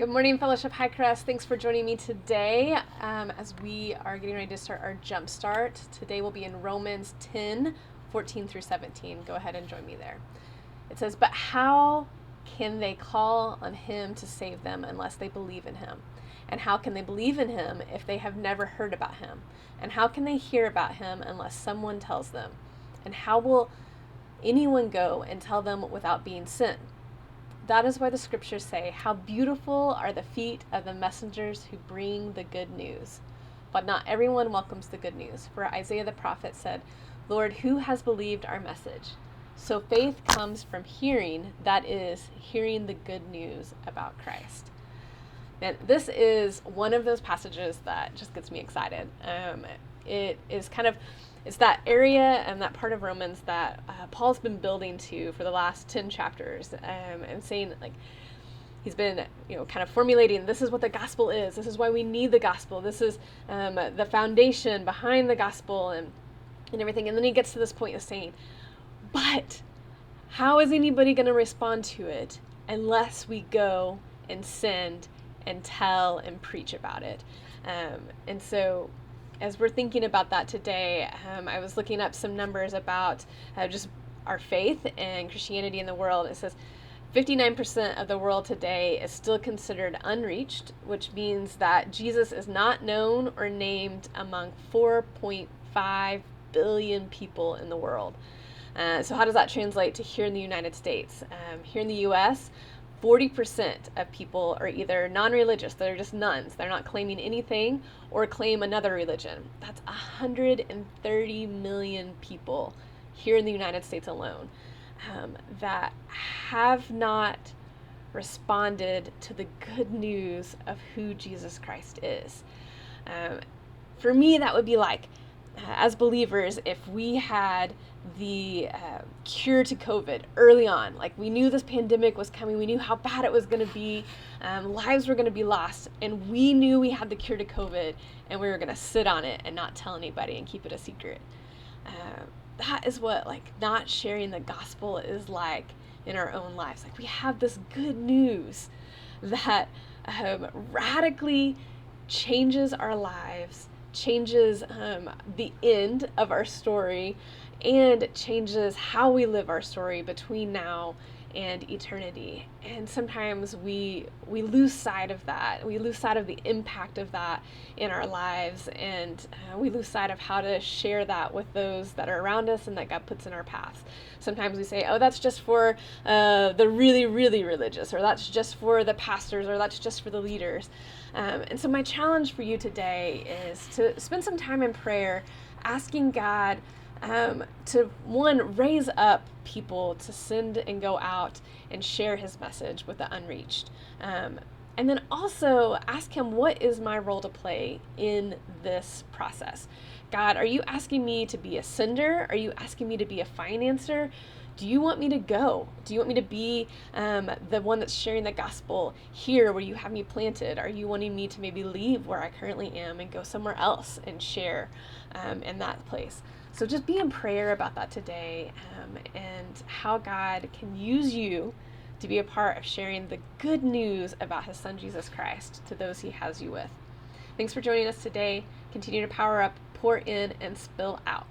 Good morning, Fellowship Hi-Crest. Thanks for joining me today as we are getting ready to start our Jumpstart. Today we'll be in Romans 10, 14 through 17. Go ahead and join me there. It says, "But how can they call on him to save them unless they believe in him? And how can they believe in him if they have never heard about him? And how can they hear about him unless someone tells them? And how will anyone go and tell them without being sent? That is why the scriptures say, 'How beautiful are the feet of the messengers who bring the good news.' But not everyone welcomes the good news. For Isaiah the prophet said, 'Lord, who has believed our message?' So faith comes from hearing, that is, hearing the good news about Christ." And this is one of those passages that just gets me excited. It's that area and that part of Romans that Paul's been building to for the last 10 chapters, and saying, like, he's been, kind of formulating, this is what the gospel is. This is why we need the gospel. This is the foundation behind the gospel and everything. And then he gets to this point of saying, but how is anybody going to respond to it unless we go and send and tell and preach about it? And so as we're thinking about that today, I was looking up some numbers about just our faith and Christianity in the world. It says 59% of the world today is still considered unreached, which means that Jesus is not known or named among 4.5 billion people in the world. So how does that translate to here in the United States? Here in the U.S., 40% of people are either non-religious, they're just nuns, they're not claiming anything, or claim another religion. That's 130 million people here in the United States alone that have not responded to the good news of who Jesus Christ is. For me, that would be like, as believers, if we had the cure to COVID early on, like we knew this pandemic was coming, we knew how bad it was going to be, lives were going to be lost, and we knew we had the cure to COVID, and we were going to sit on it and not tell anybody and keep it a secret. That is what, like, not sharing the gospel is like in our own lives. Like, we have this good news that radically changes our lives, changes the end of our story, and changes how we live our story between now and eternity. And sometimes we lose sight of that. We lose sight of the impact of that in our lives, and we lose sight of how to share that with those that are around us and that God puts in our paths. Sometimes we say, oh, that's just for the really, really religious, or that's just for the pastors, or that's just for the leaders. And so my challenge for you today is to spend some time in prayer, asking God to, one, raise up people to send and go out and share his message with the unreached. And then also ask him, what is my role to play in this process? God, are you asking me to be a sender? Are you asking me to be a financer? Do you want me to go? Do you want me to be the one that's sharing the gospel here where you have me planted? Are you wanting me to maybe leave where I currently am and go somewhere else and share in that place? So just be in prayer about that today, and how God can use you to be a part of sharing the good news about his son, Jesus Christ, to those he has you with. Thanks for joining us today. Continue to power up, pour in, and spill out.